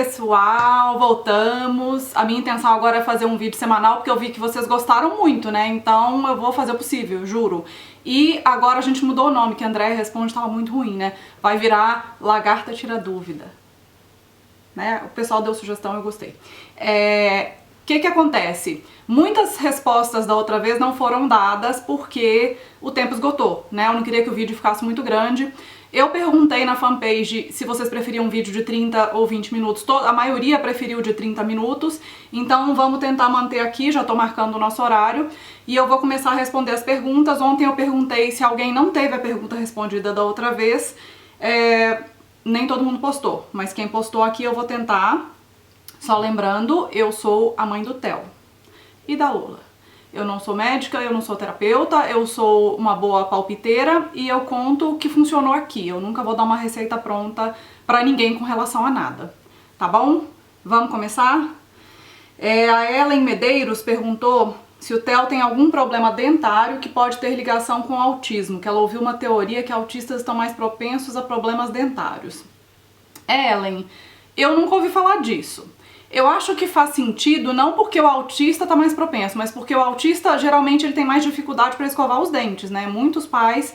pessoal, voltamos. A minha intenção agora é fazer um vídeo semanal porque eu vi que vocês gostaram muito, né? Então eu vou fazer o possível, juro. E agora a gente mudou o nome, que a Andréia Responde tava muito ruim, né? Vai virar Lagarta Tira Dúvida. Né? O pessoal deu sugestão, eu gostei. O que acontece? Muitas respostas da outra vez não foram dadas porque o tempo esgotou, né? Eu não queria que o vídeo ficasse muito grande. Eu perguntei na fanpage se vocês preferiam um vídeo de 30 ou 20 minutos. A maioria preferiu de 30 minutos, então vamos tentar manter aqui, já tô marcando o nosso horário. E eu vou começar a responder as perguntas. Ontem eu perguntei se alguém não teve a pergunta respondida da outra vez. Nem todo mundo postou, mas quem postou aqui eu vou tentar. Só lembrando, eu sou a mãe do Theo e da Lola. Eu não sou médica, eu não sou terapeuta, eu sou uma boa palpiteira e eu conto o que funcionou aqui. Eu nunca vou dar uma receita pronta pra ninguém com relação a nada, tá bom? Vamos começar? A Ellen Medeiros perguntou se o Theo tem algum problema dentário que pode ter ligação com o autismo, que ela ouviu uma teoria que autistas estão mais propensos a problemas dentários. Ellen, eu nunca ouvi falar disso. Eu acho que faz sentido não porque o autista tá mais propenso, mas porque o autista geralmente ele tem mais dificuldade para escovar os dentes, né? Muitos pais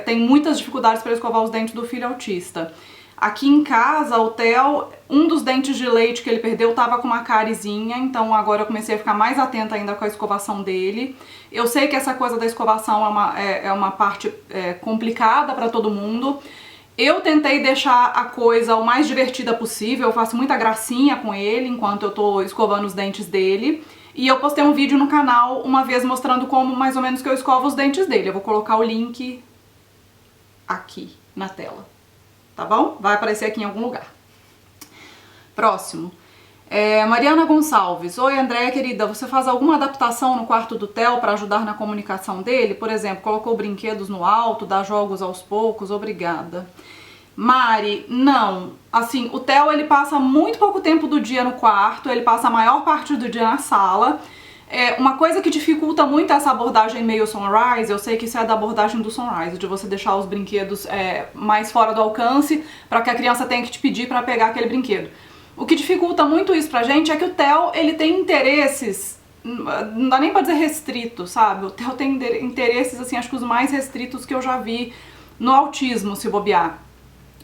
têm muitas dificuldades para escovar os dentes do filho autista. Aqui em casa, o Theo, um dos dentes de leite que ele perdeu tava com uma cárizinha, então agora eu comecei a ficar mais atenta ainda com a escovação dele. Eu sei que essa coisa da escovação é uma parte complicada para todo mundo. Eu tentei deixar a coisa o mais divertida possível, eu faço muita gracinha com ele enquanto eu tô escovando os dentes dele. E eu postei um vídeo no canal uma vez mostrando como mais ou menos que eu escovo os dentes dele. Eu vou colocar o link aqui na tela, tá bom? Vai aparecer aqui em algum lugar. Próximo. Mariana Gonçalves. Oi, Andréia, querida, você faz alguma adaptação no quarto do Theo para ajudar na comunicação dele? Por exemplo, colocou brinquedos no alto, dá jogos aos poucos? Obrigada. Mari, não. Assim, o Theo, ele passa muito pouco tempo do dia no quarto, ele passa a maior parte do dia na sala. Uma coisa que dificulta muito essa abordagem meio Sunrise, eu sei que isso é da abordagem do Sunrise, de você deixar os brinquedos mais fora do alcance para que a criança tenha que te pedir para pegar aquele brinquedo. O que dificulta muito isso pra gente é que o Theo, ele tem interesses, não dá nem pra dizer restritos, sabe? O Theo tem interesses, assim, acho que os mais restritos que eu já vi no autismo, se bobear.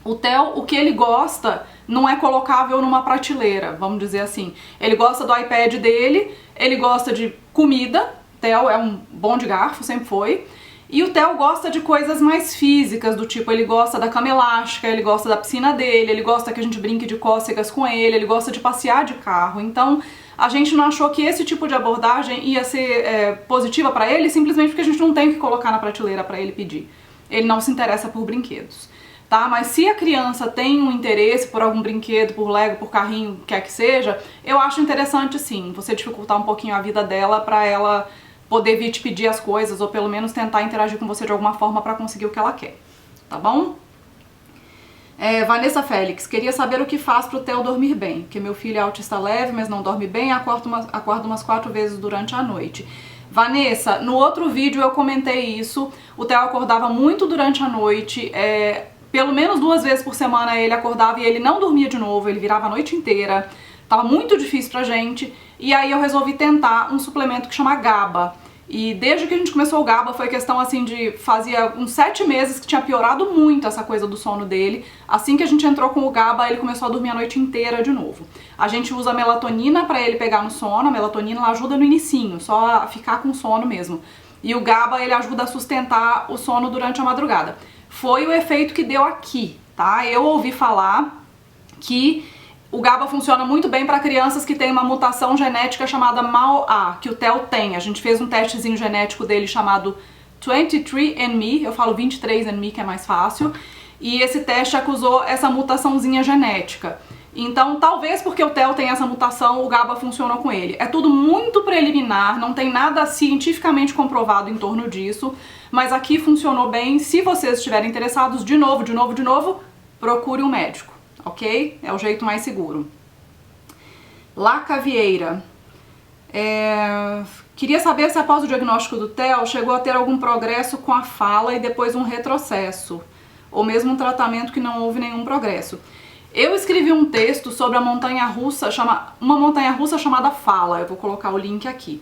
O Theo, o que ele gosta não é colocável numa prateleira, vamos dizer assim. Ele gosta do iPad dele, ele gosta de comida, Theo é um bom de garfo, sempre foi. E o Theo gosta de coisas mais físicas, do tipo, ele gosta da cama elástica, ele gosta da piscina dele, ele gosta que a gente brinque de cócegas com ele gosta de passear de carro. Então, a gente não achou que esse tipo de abordagem ia ser positiva pra ele, simplesmente porque a gente não tem que colocar na prateleira pra ele pedir. Ele não se interessa por brinquedos, tá? Mas se a criança tem um interesse por algum brinquedo, por Lego, por carrinho, quer que seja, eu acho interessante sim, você dificultar um pouquinho a vida dela pra ela poder vir te pedir as coisas, ou pelo menos tentar interagir com você de alguma forma pra conseguir o que ela quer, tá bom? Vanessa Félix, queria saber o que faz pro Theo dormir bem, porque meu filho é autista leve, mas não dorme bem, acordo umas 4 vezes durante a noite. Vanessa, no outro vídeo eu comentei isso, o Theo acordava muito durante a noite, pelo menos 2 vezes por semana ele acordava e ele não dormia de novo, ele virava a noite inteira. Tava muito difícil pra gente, e aí eu resolvi tentar um suplemento que chama GABA. E desde que a gente começou o GABA foi questão assim de, fazia uns 7 meses que tinha piorado muito essa coisa do sono dele. Assim que a gente entrou com o GABA, ele começou a dormir a noite inteira de novo. A gente usa melatonina pra ele pegar no sono, a melatonina ela ajuda no inicinho, só a ficar com sono mesmo. E o GABA ele ajuda a sustentar o sono durante a madrugada. Foi o efeito que deu aqui, tá? Eu ouvi falar que o GABA funciona muito bem para crianças que têm uma mutação genética chamada MAO-A, que o Theo tem. A gente fez um testezinho genético dele chamado 23andMe, eu falo 23andMe que é mais fácil, e esse teste acusou essa mutaçãozinha genética. Então, talvez porque o Theo tem essa mutação, o GABA funcionou com ele. É tudo muito preliminar, não tem nada cientificamente comprovado em torno disso, mas aqui funcionou bem. Se vocês estiverem interessados, de novo, procure um médico. Ok? É o jeito mais seguro. Laca Vieira. Queria saber se após o diagnóstico do Theo chegou a ter algum progresso com a fala e depois um retrocesso, ou mesmo um tratamento que não houve nenhum progresso. Eu escrevi um texto sobre uma montanha-russa chamada Fala, eu vou colocar o link aqui.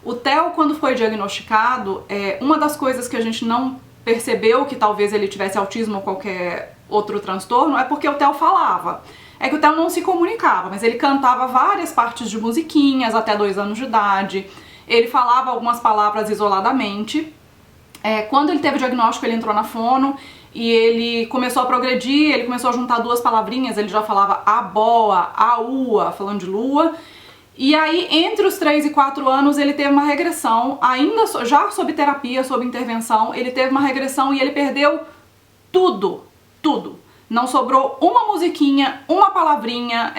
O Theo, quando foi diagnosticado, uma das coisas que a gente não percebeu que talvez ele tivesse autismo ou qualquer outro transtorno é porque o Theo falava. É que o Theo não se comunicava, mas ele cantava várias partes de musiquinhas até 2 anos de idade, ele falava algumas palavras isoladamente. Quando ele teve o diagnóstico, ele entrou na fono e ele começou a progredir, ele começou a juntar 2 palavrinhas, ele já falava a boa, a ua, falando de lua. E aí, entre os 3 e 4 anos, ele teve uma regressão, ainda já sob terapia, sob intervenção, ele teve uma regressão e ele perdeu tudo, tudo. Não sobrou uma musiquinha, uma palavrinha,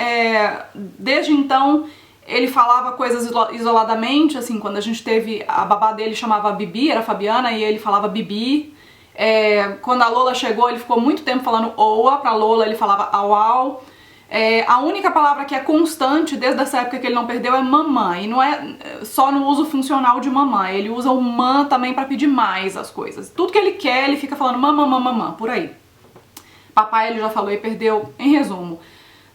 desde então ele falava coisas isoladamente, assim, quando a gente teve, a babá dele chamava Bibi, era Fabiana, e ele falava Bibi. Quando a Lola chegou, ele ficou muito tempo falando oa, pra Lola ele falava au au. A única palavra que é constante desde essa época que ele não perdeu é mamãe, e não é só no uso funcional de mamãe, ele usa o man também pra pedir mais as coisas. Tudo que ele quer, ele fica falando mamã, mamã, mamã, por aí. Papai ele já falou e perdeu, em resumo.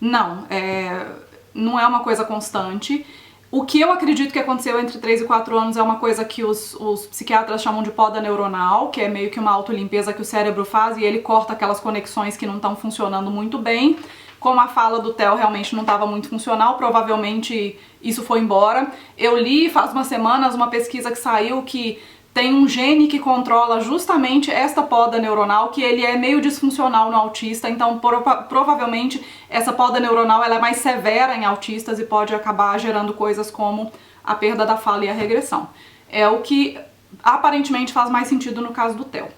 Não é uma coisa constante. O que eu acredito que aconteceu entre 3 e 4 anos é uma coisa que os psiquiatras chamam de poda neuronal, que é meio que uma autolimpeza que o cérebro faz e ele corta aquelas conexões que não estão funcionando muito bem. Como a fala do Theo realmente não estava muito funcional, provavelmente isso foi embora. Eu li faz umas semanas uma pesquisa que saiu que tem um gene que controla justamente esta poda neuronal, que ele é meio disfuncional no autista, então provavelmente essa poda neuronal ela é mais severa em autistas e pode acabar gerando coisas como a perda da fala e a regressão. É o que aparentemente faz mais sentido no caso do Theo,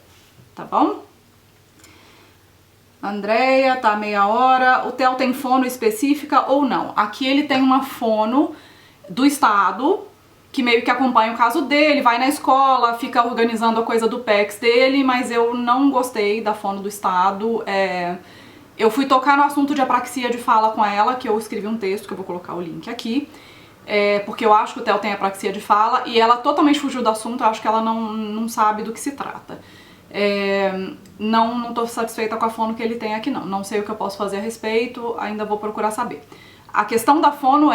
tá bom? Andréia, tá meia hora. O Theo tem fono específica ou não? Aqui ele tem uma fono do estado, que meio que acompanha o caso dele, vai na escola, fica organizando a coisa do PEX dele, mas eu não gostei da fono do estado. Eu fui tocar no assunto de apraxia de fala com ela, que eu escrevi um texto, que eu vou colocar o link aqui, porque eu acho que o Theo tem apraxia de fala, e ela totalmente fugiu do assunto, eu acho que ela não sabe do que se trata. Não tô satisfeita com a fono que ele tem aqui não sei o que eu posso fazer a respeito, ainda vou procurar saber. A questão da fono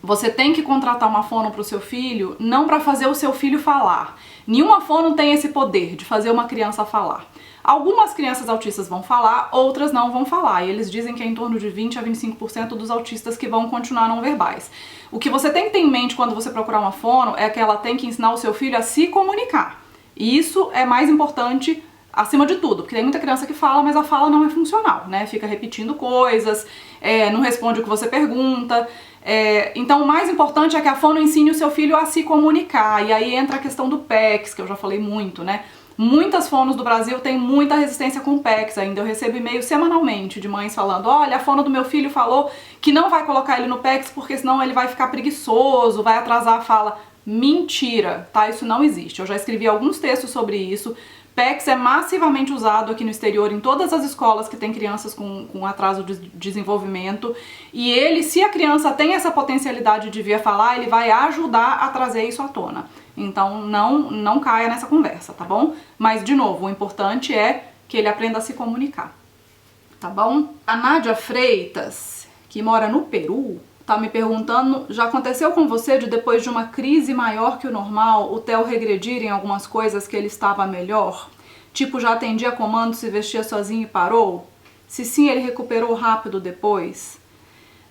você tem que contratar uma fono para o seu filho, não para fazer o seu filho falar. Nenhuma fono tem esse poder de fazer uma criança falar. Algumas crianças autistas vão falar, outras não vão falar, e eles dizem que é em torno de 20 a 25% dos autistas que vão continuar não verbais. O que você tem que ter em mente quando você procurar uma fono é que ela tem que ensinar o seu filho a se comunicar. E isso é mais importante acima de tudo, porque tem muita criança que fala, mas a fala não é funcional, né? Fica repetindo coisas, não responde o que você pergunta. Então o mais importante é que a fono ensine o seu filho a se comunicar, e aí entra a questão do PEX, que eu já falei muito, né? Muitas fonos do Brasil têm muita resistência com o PEX ainda. Eu recebo e-mail semanalmente de mães falando: olha, a fono do meu filho falou que não vai colocar ele no PEX porque senão ele vai ficar preguiçoso, vai atrasar a fala. Mentira, tá? Isso não existe. Eu já escrevi alguns textos sobre isso. PEX é massivamente usado aqui no exterior em todas as escolas que tem crianças com atraso de desenvolvimento, e se a criança tem essa potencialidade de vir a falar, ele vai ajudar a trazer isso à tona. Então não caia nessa conversa, tá bom? Mas de novo, o importante é que ele aprenda a se comunicar, tá bom? A Nádia Freitas, que mora no Peru, tá me perguntando: já aconteceu com você de depois de uma crise maior que o normal, o Theo regredir em algumas coisas que ele estava melhor? Tipo, já atendia comando, se vestia sozinho e parou? Se sim, ele recuperou rápido depois?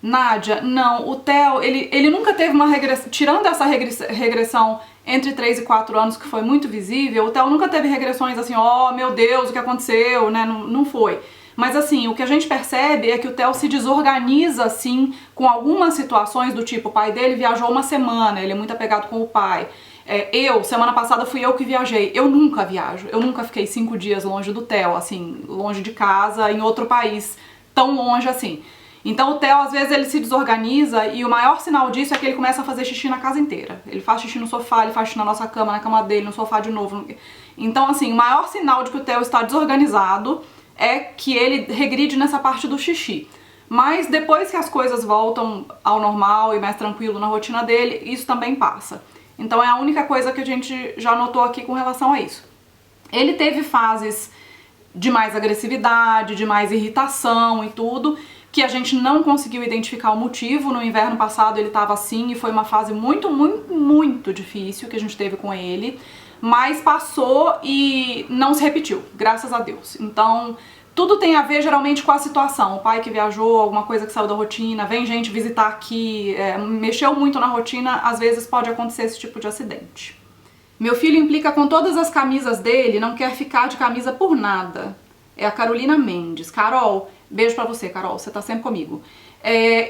Nádia, não, o Theo, ele nunca teve uma regressão, tirando essa regressão entre 3 e 4 anos que foi muito visível, o Theo nunca teve regressões assim, oh meu Deus, o que aconteceu, né, não foi. Mas assim, o que a gente percebe é que o Theo se desorganiza assim com algumas situações do tipo, o pai dele viajou uma semana, ele é muito apegado com o pai. Semana passada fui eu que viajei. Eu nunca viajo, eu nunca fiquei 5 dias longe do Theo, assim, longe de casa, em outro país, tão longe assim. Então o Theo, às vezes, ele se desorganiza e o maior sinal disso é que ele começa a fazer xixi na casa inteira. Ele faz xixi no sofá, ele faz xixi na nossa cama, na cama dele, no sofá de novo. Então, assim, o maior sinal de que o Theo está desorganizado é que ele regride nessa parte do xixi. Mas depois que as coisas voltam ao normal e mais tranquilo na rotina dele, isso também passa. Então é a única coisa que a gente já notou aqui com relação a isso. Ele teve fases de mais agressividade, de mais irritação e tudo, que a gente não conseguiu identificar o motivo. No inverno passado ele estava assim e foi uma fase muito difícil que a gente teve com ele, mas passou e não se repetiu, graças a Deus. Então, tudo tem a ver geralmente com a situação. O pai que viajou, alguma coisa que saiu da rotina, vem gente visitar aqui, mexeu muito na rotina, às vezes pode acontecer esse tipo de acidente. Meu filho implica com todas as camisas dele, não quer ficar de camisa por nada. É a Carolina Mendes. Carol, beijo pra você, Carol, você tá sempre comigo.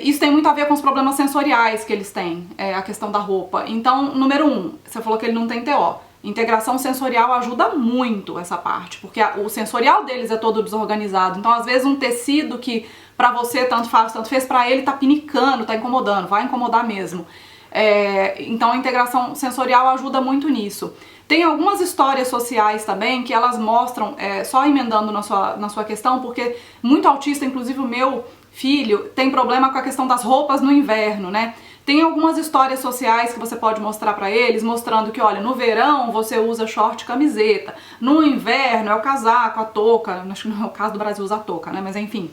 Isso tem muito a ver com os problemas sensoriais que eles têm, a questão da roupa. Então, número 1, você falou que ele não tem TO. Integração sensorial ajuda muito essa parte, porque o sensorial deles é todo desorganizado. Então, às vezes, um tecido que pra você tanto faz, tanto fez, pra ele tá pinicando, tá incomodando, vai incomodar mesmo. Então, a integração sensorial ajuda muito nisso. Tem algumas histórias sociais também que elas mostram, só emendando na sua questão, porque muito autista, inclusive o meu filho, tem problema com a questão das roupas no inverno, né? Tem algumas histórias sociais que você pode mostrar pra eles, mostrando que, olha, no verão você usa short e camiseta, no inverno é o casaco, a touca, acho que não é o caso do Brasil usar touca, né, mas enfim,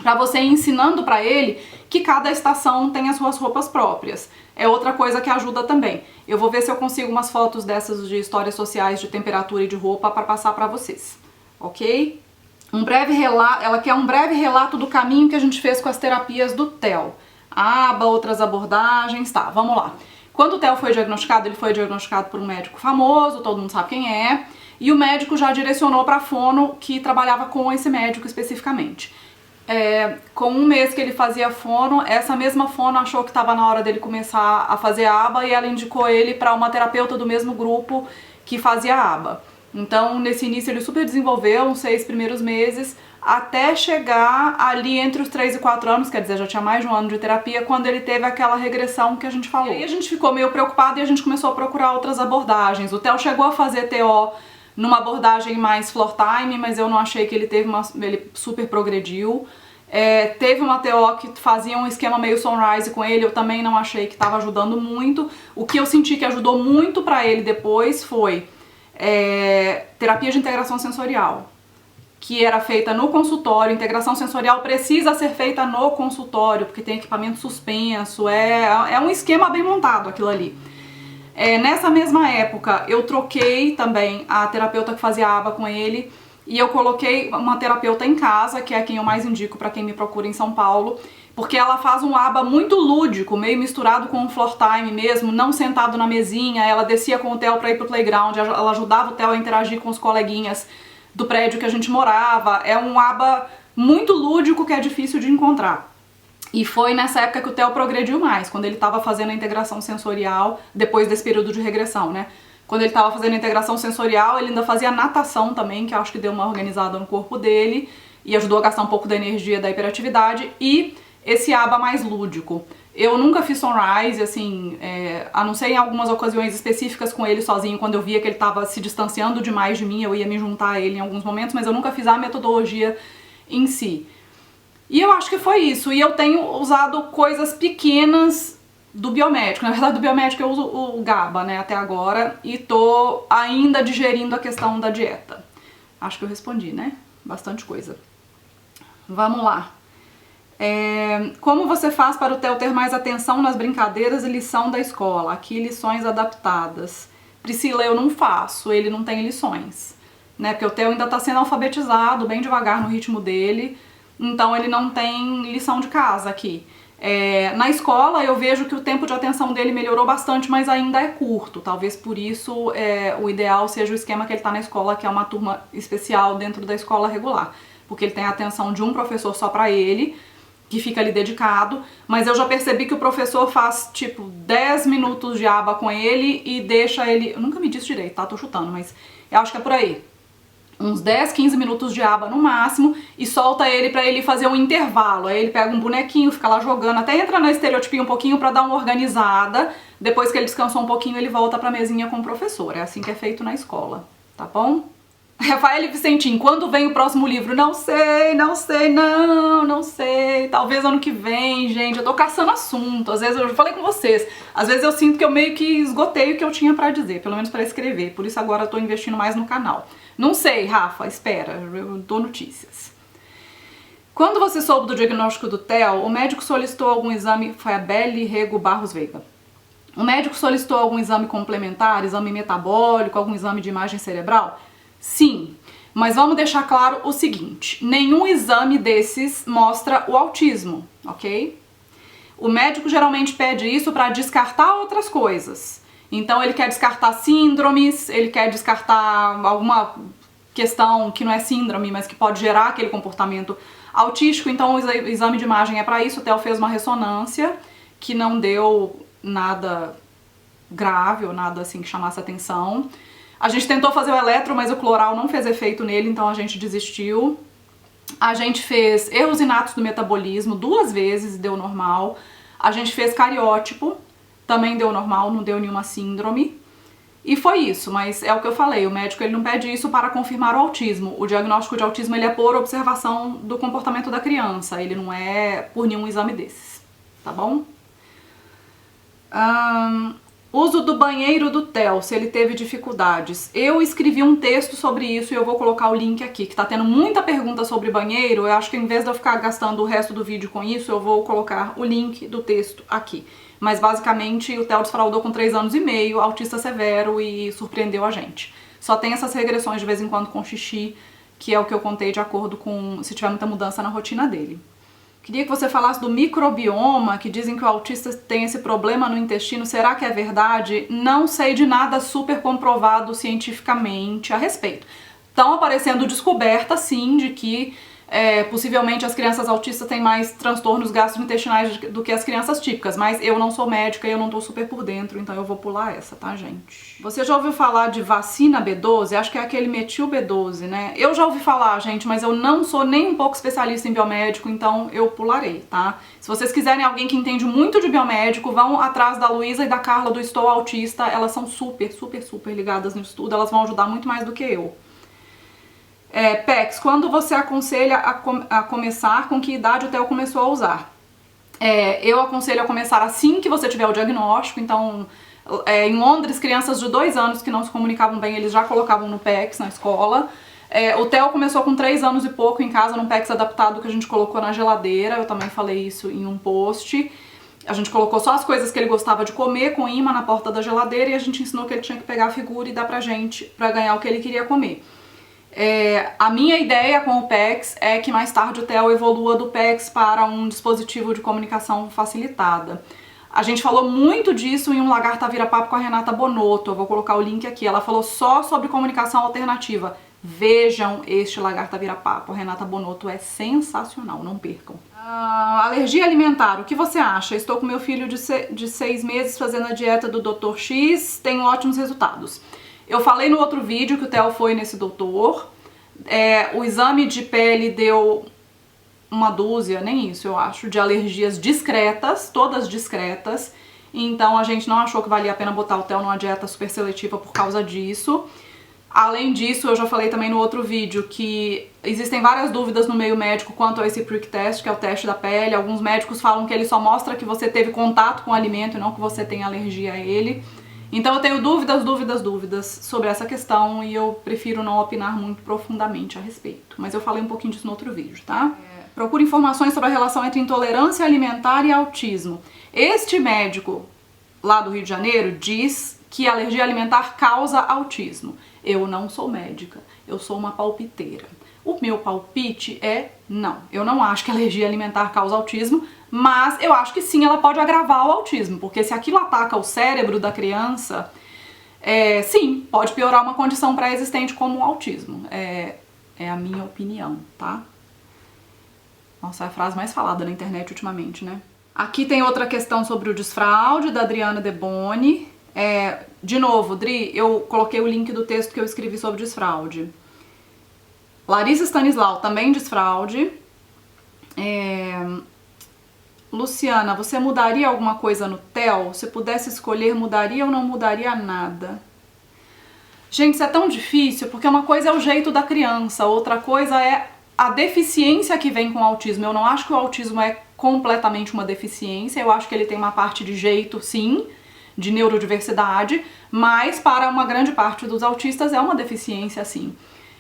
pra você ir ensinando pra ele que cada estação tem as suas roupas próprias. É outra coisa que ajuda também. Eu vou ver se eu consigo umas fotos dessas de histórias sociais de temperatura e de roupa pra passar pra vocês, ok? Ela quer um breve relato do caminho que a gente fez com as terapias do Theo. Aba, outras abordagens, tá, vamos lá. Quando o Theo foi diagnosticado, ele foi diagnosticado por um médico famoso, todo mundo sabe quem é, e o médico já direcionou pra fono, que trabalhava com esse médico especificamente. Com um mês que ele fazia fono, essa mesma fono achou que estava na hora dele começar a fazer aba e ela indicou ele para uma terapeuta do mesmo grupo que fazia aba. Então, nesse início ele super desenvolveu uns 6 primeiros meses, até chegar ali entre os 3 e 4 anos, quer dizer, já tinha mais de um ano de terapia, quando ele teve aquela regressão que a gente falou. E aí a gente ficou meio preocupado e a gente começou a procurar outras abordagens. O Theo chegou a fazer TO numa abordagem mais floor time, mas eu não achei que ele ele super progrediu. Teve uma TO que fazia um esquema meio sunrise com ele, eu também não achei que estava ajudando muito. O que eu senti que ajudou muito pra ele depois foi terapia de integração sensorial, que era feita no consultório. Integração sensorial precisa ser feita no consultório, porque tem equipamento suspenso, é um esquema bem montado aquilo ali. Nessa mesma época eu troquei também a terapeuta que fazia aba com ele e eu coloquei uma terapeuta em casa, que é quem eu mais indico pra quem me procura em São Paulo, porque ela faz um aba muito lúdico, meio misturado com um floor time mesmo, não sentado na mesinha. Ela descia com o Theo pra ir pro playground, ela ajudava o Theo a interagir com os coleguinhas do prédio que a gente morava. É um aba muito lúdico que é difícil de encontrar. E foi nessa época que o Theo progrediu mais, quando ele estava fazendo a integração sensorial, depois desse período de regressão, né? Quando ele estava fazendo a integração sensorial, ele ainda fazia natação também, que eu acho que deu uma organizada no corpo dele e ajudou a gastar um pouco da energia da hiperatividade, e esse aba mais lúdico. Eu nunca fiz sunrise, assim, a não ser em algumas ocasiões específicas com ele sozinho, quando eu via que ele estava se distanciando demais de mim, eu ia me juntar a ele em alguns momentos, mas eu nunca fiz a metodologia em si. E eu acho que foi isso, e eu tenho usado coisas pequenas do biomédico. Na verdade, do biomédico eu uso o GABA, né, até agora, e tô ainda digerindo a questão da dieta. Acho que eu respondi, né? Bastante coisa. Vamos lá. Como você faz para o Theo ter mais atenção nas brincadeiras e lição da escola? Aqui, lições adaptadas. Priscila, eu não faço, ele não tem lições, né? Porque o Theo ainda tá sendo alfabetizado, bem devagar no ritmo dele, então ele não tem lição de casa aqui. Na escola eu vejo que o tempo de atenção dele melhorou bastante, mas ainda é curto. Talvez por isso o ideal seja o esquema que ele tá na escola, que é uma turma especial dentro da escola regular, porque ele tem a atenção de um professor só pra ele, que fica ali dedicado, mas eu já percebi que o professor faz tipo 10 minutos de aba com ele e deixa ele, eu nunca me disse direito, tá? Tô chutando, mas eu acho que é por aí. Uns 10, 15 minutos de aba no máximo, e solta ele pra ele fazer um intervalo. Aí ele pega um bonequinho, fica lá jogando, até entra na estereotipia um pouquinho pra dar uma organizada. Depois que ele descansou um pouquinho, ele volta pra mesinha com o professor. É assim que é feito na escola, tá bom? Rafael Vicentim, quando vem o próximo livro? Não sei, não sei. Talvez ano que vem, gente. Eu tô caçando assunto. Às vezes, eu já falei com vocês, às vezes eu sinto que eu meio que esgotei o que eu tinha pra dizer, pelo menos pra escrever. Por isso agora eu tô investindo mais no canal. Não sei, Rafa, espera, eu dou notícias. Quando você soube do diagnóstico do TEL, o médico solicitou algum exame, foi a Beli Rego Barros Veiga. O médico solicitou algum exame complementar, exame metabólico, algum exame de imagem cerebral? Sim, mas vamos deixar claro o seguinte, nenhum exame desses mostra o autismo, ok? O médico geralmente pede isso para descartar outras coisas. Então ele quer descartar síndromes, ele quer descartar alguma questão que não é síndrome, mas que pode gerar aquele comportamento autístico. Então o exame de imagem é para isso. O Theo fez uma ressonância que não deu nada grave ou nada assim que chamasse atenção. A gente tentou fazer o eletro, mas o cloral não fez efeito nele, então a gente desistiu. A gente fez erros inatos do metabolismo 2 vezes, deu normal. A gente fez cariótipo, também deu normal, não deu nenhuma síndrome. E foi isso, mas é o que eu falei, o médico ele não pede isso para confirmar o autismo. O diagnóstico de autismo ele é por observação do comportamento da criança, ele não é por nenhum exame desses, tá bom? Uso do banheiro do Theo, se ele teve dificuldades. Eu escrevi um texto sobre isso e eu vou colocar o link aqui, que tá tendo muita pergunta sobre banheiro. Eu acho que em vez de eu ficar gastando o resto do vídeo com isso, eu vou colocar o link do texto aqui. Mas basicamente o Theo desfraudou com 3 anos e meio, autista severo e surpreendeu a gente. Só tem essas regressões de vez em quando com xixi, que é o que eu contei de acordo com se tiver muita mudança na rotina dele. Queria que você falasse do microbioma, que dizem que o autista tem esse problema no intestino. Será que é verdade? Não sei de nada super comprovado cientificamente a respeito. Estão aparecendo descobertas, sim, de que possivelmente as crianças autistas têm mais transtornos gastrointestinais do que as crianças típicas, mas eu não sou médica e eu não tô super por dentro, então eu vou pular essa, tá, gente? Você já ouviu falar de vacina B12? Acho que é aquele metil B12, né? Eu já ouvi falar, gente, mas eu não sou nem um pouco especialista em biomédico, então eu pularei, tá? Se vocês quiserem alguém que entende muito de biomédico, vão atrás da Luísa e da Carla do Estou Autista, elas são super ligadas no estudo, elas vão ajudar muito mais do que eu. Pex, quando você aconselha a começar, com que idade o Theo começou a usar? Eu aconselho a começar assim que você tiver o diagnóstico. Então, em Londres, crianças de 2 anos que não se comunicavam bem, eles já colocavam no Pex na escola. O Theo começou com 3 anos e pouco em casa, num Pex adaptado que a gente colocou na geladeira. Eu também falei isso em um post. A gente colocou só as coisas que ele gostava de comer com imã na porta da geladeira e a gente ensinou que ele tinha que pegar a figura e dar pra gente pra ganhar o que ele queria comer. A minha ideia com o PEX é que mais tarde o Theo evolua do PEX para um dispositivo de comunicação facilitada. A gente falou muito disso em um Lagarta Vira Papo com a Renata Bonotto, eu vou colocar o link aqui. Ela falou só sobre comunicação alternativa. Vejam este Lagarta Vira Papo, a Renata Bonotto é sensacional, não percam. Alergia alimentar, o que você acha? Estou com meu filho de 6 meses fazendo a dieta do Dr. X, tenho ótimos resultados. Eu falei no outro vídeo que o Theo foi nesse doutor, o exame de pele deu 1 dúzia, nem isso eu acho, de alergias discretas, todas discretas, então a gente não achou que valia a pena botar o Theo numa dieta super seletiva por causa disso. Além disso, eu já falei também no outro vídeo que existem várias dúvidas no meio médico quanto a esse prick test, que é o teste da pele. Alguns médicos falam que ele só mostra que você teve contato com o alimento e não que você tem alergia a ele. Então eu tenho dúvidas sobre essa questão e eu prefiro não opinar muito profundamente a respeito. Mas eu falei um pouquinho disso no outro vídeo, tá? Procure informações sobre a relação entre intolerância alimentar e autismo. Este médico lá do Rio de Janeiro diz que alergia alimentar causa autismo. Eu não sou médica, eu sou uma palpiteira. O meu palpite é não. Eu não acho que alergia alimentar causa autismo, mas eu acho que sim, ela pode agravar o autismo, porque se aquilo ataca o cérebro da criança, sim, pode piorar uma condição pré-existente como o autismo. É a minha opinião, tá? Nossa, é a frase mais falada na internet ultimamente, né? Aqui tem outra questão sobre o desfraude, da Adriana Deboni. De novo, Dri, eu coloquei o link do texto que eu escrevi sobre desfraude. Larissa Stanislau, também desfraude. Luciana, você mudaria alguma coisa no Theo? Se pudesse escolher, mudaria ou não mudaria nada? Gente, isso é tão difícil, porque uma coisa é o jeito da criança, outra coisa é a deficiência que vem com o autismo. Eu não acho que o autismo é completamente uma deficiência, eu acho que ele tem uma parte de jeito, sim, de neurodiversidade, mas para uma grande parte dos autistas é uma deficiência, sim.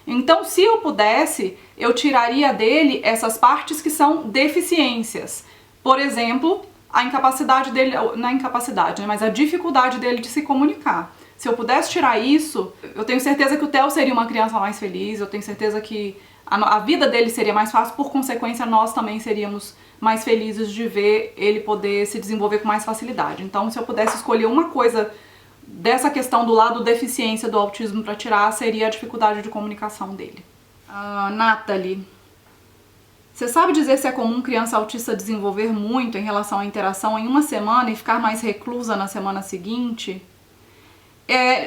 Então, se eu pudesse, eu tiraria dele essas partes que são deficiências. Por exemplo, a incapacidade dele, não é incapacidade, né, mas a dificuldade dele de se comunicar. Se eu pudesse tirar isso, eu tenho certeza que o Theo seria uma criança mais feliz, eu tenho certeza que a vida dele seria mais fácil, por consequência nós também seríamos mais felizes de ver ele poder se desenvolver com mais facilidade. Então, se eu pudesse escolher uma coisa dessa questão do lado deficiência do autismo para tirar, seria a dificuldade de comunicação dele. Nathalie, você sabe dizer se é comum criança autista desenvolver muito em relação à interação em uma semana e ficar mais reclusa na semana seguinte?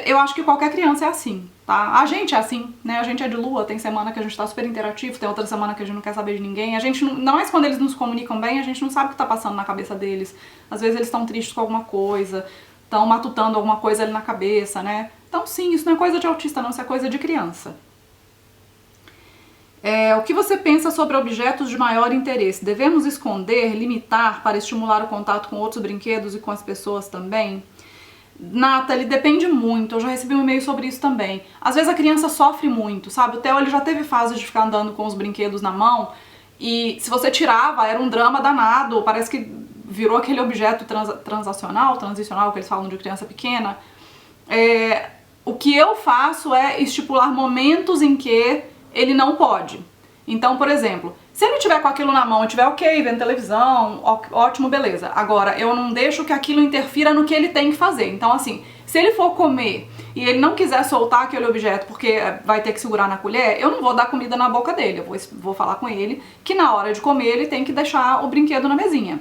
Eu acho que qualquer criança é assim, tá? A gente é assim, né? A gente é de lua, tem semana que a gente tá super interativo, tem outra semana que a gente não quer saber de ninguém. A gente não, mas quando eles nos comunicam bem, a gente não sabe o que tá passando na cabeça deles. Às vezes eles estão tristes com alguma coisa, estão matutando alguma coisa ali na cabeça, né? Então sim, isso não é coisa de autista não, isso é coisa de criança. O que você pensa sobre objetos de maior interesse? Devemos esconder, limitar para estimular o contato com outros brinquedos e com as pessoas também? Nathalie, depende muito, eu já recebi um e-mail sobre isso também. Às vezes a criança sofre muito, sabe? O Theo ele já teve fase de ficar andando com os brinquedos na mão e se você tirava era um drama danado, parece que virou aquele objeto transicional que eles falam de criança pequena. O que eu faço é estipular momentos em que ele não pode. Então, por exemplo, se ele tiver com aquilo na mão e tiver ok, vendo televisão, ótimo, beleza. Agora, eu não deixo que aquilo interfira no que ele tem que fazer. Então, assim, se ele for comer e ele não quiser soltar aquele objeto porque vai ter que segurar na colher, eu não vou dar comida na boca dele. Eu vou falar com ele que na hora de comer ele tem que deixar o brinquedo na mesinha.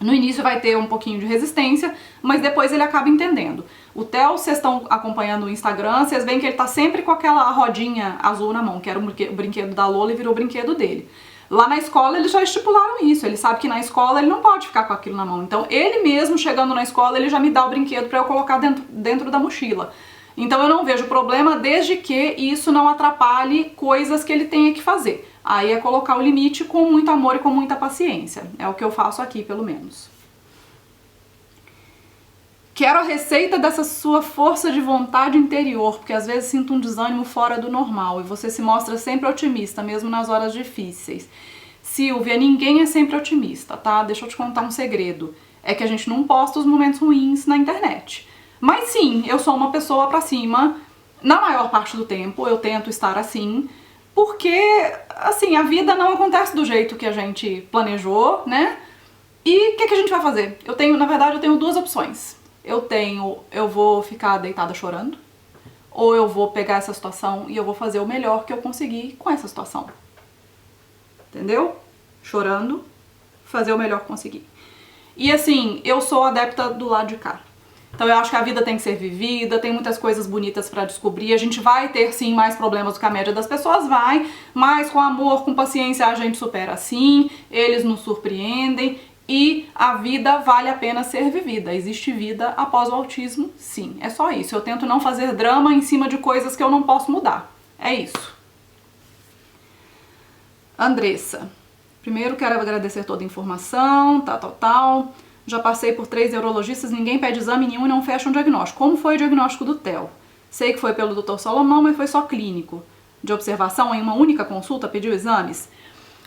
No início vai ter um pouquinho de resistência, mas depois ele acaba entendendo. O Theo, vocês estão acompanhando o Instagram, vocês veem que ele tá sempre com aquela rodinha azul na mão, que era o brinquedo da Lola e virou o brinquedo dele. Lá na escola eles já estipularam isso, ele sabe que na escola ele não pode ficar com aquilo na mão. Então ele mesmo, chegando na escola, ele já me dá o brinquedo para eu colocar dentro da mochila. Então eu não vejo problema desde que isso não atrapalhe coisas que ele tenha que fazer. Aí é colocar o limite com muito amor e com muita paciência. É o que eu faço aqui, pelo menos. Quero a receita dessa sua força de vontade interior, porque às vezes sinto um desânimo fora do normal e você se mostra sempre otimista, mesmo nas horas difíceis. Silvia, ninguém é sempre otimista, tá? Deixa eu te contar um segredo. É que a gente não posta os momentos ruins na internet. Mas sim, eu sou uma pessoa pra cima, na maior parte do tempo, eu tento estar assim, porque, assim, a vida não acontece do jeito que a gente planejou, né? E o que a gente vai fazer? Na verdade, eu tenho duas opções. Eu vou ficar deitada chorando, ou eu vou pegar essa situação e eu vou fazer o melhor que eu conseguir com essa situação. Entendeu? Chorando, fazer o melhor que conseguir. E assim, eu sou adepta do lado de cá. Então eu acho que a vida tem que ser vivida, tem muitas coisas bonitas pra descobrir, a gente vai ter sim mais problemas do que a média das pessoas, mas com amor, com paciência a gente supera sim, eles nos surpreendem e a vida vale a pena ser vivida. Existe vida após o autismo? Sim, é só isso. Eu tento não fazer drama em cima de coisas que eu não posso mudar. É isso. Andressa, primeiro quero agradecer toda a informação, tal. Já passei por 3 neurologistas, ninguém pede exame nenhum e não fecha um diagnóstico. Como foi o diagnóstico do Theo? Sei que foi pelo Dr. Salomão, mas foi só clínico. De observação em uma única consulta, pediu exames?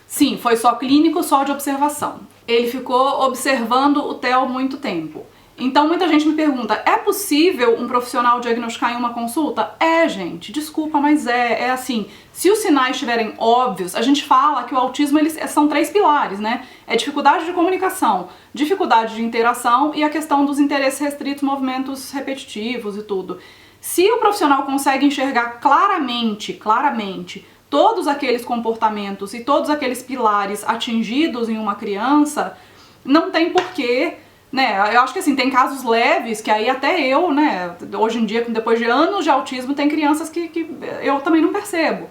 Sim, foi só clínico, só de observação. Ele ficou observando o Theo muito tempo. Então muita gente me pergunta, é possível um profissional diagnosticar em uma consulta? Gente, desculpa, mas é assim, se os sinais estiverem óbvios, a gente fala que o autismo são 3 pilares, né? É dificuldade de comunicação, dificuldade de interação e a questão dos interesses restritos, movimentos repetitivos e tudo. Se o profissional consegue enxergar claramente todos aqueles comportamentos e todos aqueles pilares atingidos em uma criança, não tem porquê, né? Eu acho que assim, tem casos leves que aí até eu, né, hoje em dia, depois de anos de autismo, tem crianças que eu também não percebo.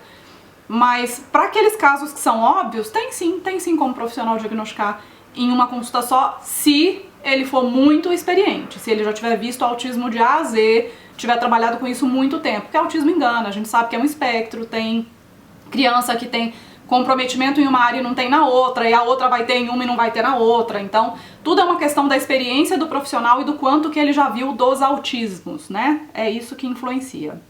Mas para aqueles casos que são óbvios, tem sim como profissional diagnosticar em uma consulta só, se ele for muito experiente, se ele já tiver visto autismo de A a Z, tiver trabalhado com isso muito tempo, porque autismo engana, a gente sabe que é um espectro, tem criança que tem comprometimento em uma área e não tem na outra, e a outra vai ter em uma e não vai ter na outra. Então, tudo é uma questão da experiência do profissional e do quanto que ele já viu dos autismos, né? É isso que influencia.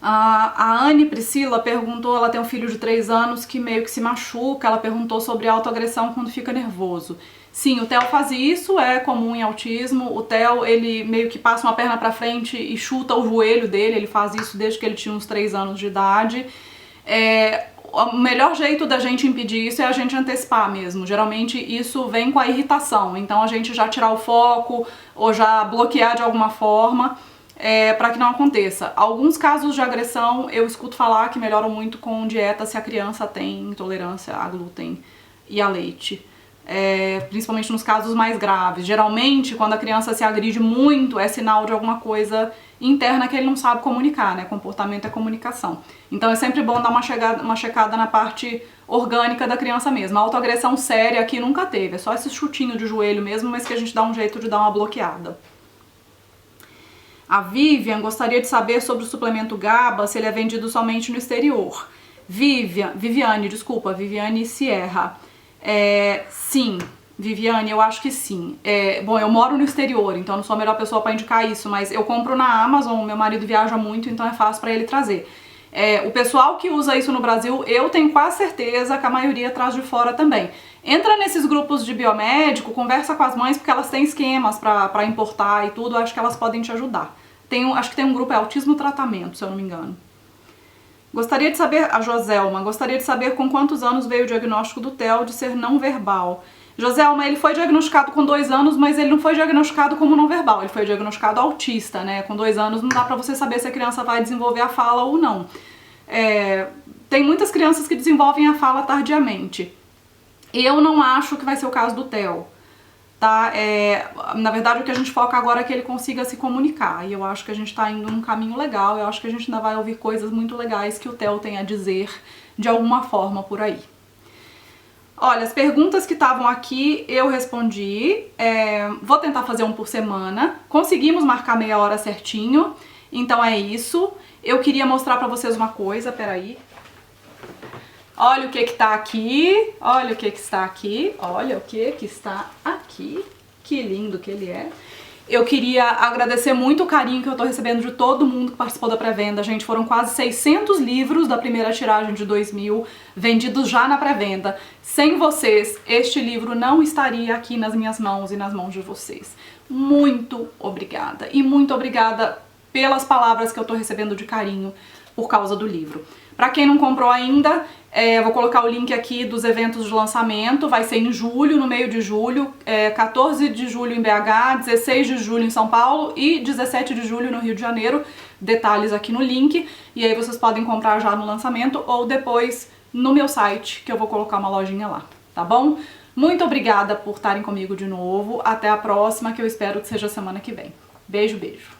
A Anne Priscila perguntou, ela tem um filho de 3 anos que meio que se machuca, ela perguntou sobre autoagressão quando fica nervoso. Sim, o Theo faz isso, é comum em autismo. O Theo, ele meio que passa uma perna pra frente e chuta o joelho dele, ele faz isso desde que ele tinha uns 3 anos de idade. O melhor jeito da gente impedir isso é a gente antecipar mesmo. Geralmente isso vem com a irritação, então a gente já tirar o foco ou já bloquear de alguma forma para que não aconteça. Alguns casos de agressão eu escuto falar que melhoram muito com dieta se a criança tem intolerância a glúten e a leite. Principalmente nos casos mais graves. Geralmente, quando a criança se agride muito, é sinal de alguma coisa interna que ele não sabe comunicar, né? Comportamento é comunicação. Então é sempre bom dar uma checada na parte orgânica da criança mesmo. A autoagressão séria aqui nunca teve, é só esse chutinho de joelho mesmo, mas que a gente dá um jeito de dar uma bloqueada. A Vivian gostaria de saber sobre o suplemento GABA, se ele é vendido somente no exterior. Viviane Sierra. Sim, Viviane, eu acho que sim. Bom, eu moro no exterior, então não sou a melhor pessoa para indicar isso, mas eu compro na Amazon, meu marido viaja muito, então é fácil para ele trazer. O pessoal que usa isso no Brasil, eu tenho quase certeza que a maioria traz de fora também. Entra nesses grupos de biomédico, conversa com as mães, porque elas têm esquemas para importar e tudo, acho que elas podem te ajudar. Acho que tem um grupo, Autismo Tratamento, se eu não me engano. Gostaria de saber, a Joselma, gostaria de saber com quantos anos veio o diagnóstico do Theo de ser não verbal. Joselma, ele foi diagnosticado com 2 anos, mas ele não foi diagnosticado como não verbal, ele foi diagnosticado autista, né? Com 2 anos não dá pra você saber se a criança vai desenvolver a fala ou não. Tem muitas crianças que desenvolvem a fala tardiamente. Eu não acho que vai ser o caso do Theo, tá? Na verdade, o que a gente foca agora é que ele consiga se comunicar, e eu acho que a gente tá indo num caminho legal, eu acho que a gente ainda vai ouvir coisas muito legais que o Theo tem a dizer de alguma forma por aí. Olha, as perguntas que estavam aqui eu respondi, vou tentar fazer um por semana, conseguimos marcar meia hora certinho, então é isso. Eu queria mostrar pra vocês uma coisa, peraí. Olha o que tá aqui, olha o que está aqui, olha o que está aqui, que lindo que ele é. Eu queria agradecer muito o carinho que eu tô recebendo de todo mundo que participou da pré-venda, gente, foram quase 600 livros da primeira tiragem de 2000 vendidos já na pré-venda. Sem vocês, este livro não estaria aqui nas minhas mãos e nas mãos de vocês. Muito obrigada, e muito obrigada pelas palavras que eu tô recebendo de carinho por causa do livro. Pra quem não comprou ainda, eu vou colocar o link aqui dos eventos de lançamento, vai ser em julho, no meio de julho, 14 de julho em BH, 16 de julho em São Paulo e 17 de julho no Rio de Janeiro, detalhes aqui no link, e aí vocês podem comprar já no lançamento ou depois no meu site, que eu vou colocar uma lojinha lá, tá bom? Muito obrigada por estarem comigo de novo, até a próxima, que eu espero que seja semana que vem. Beijo, beijo!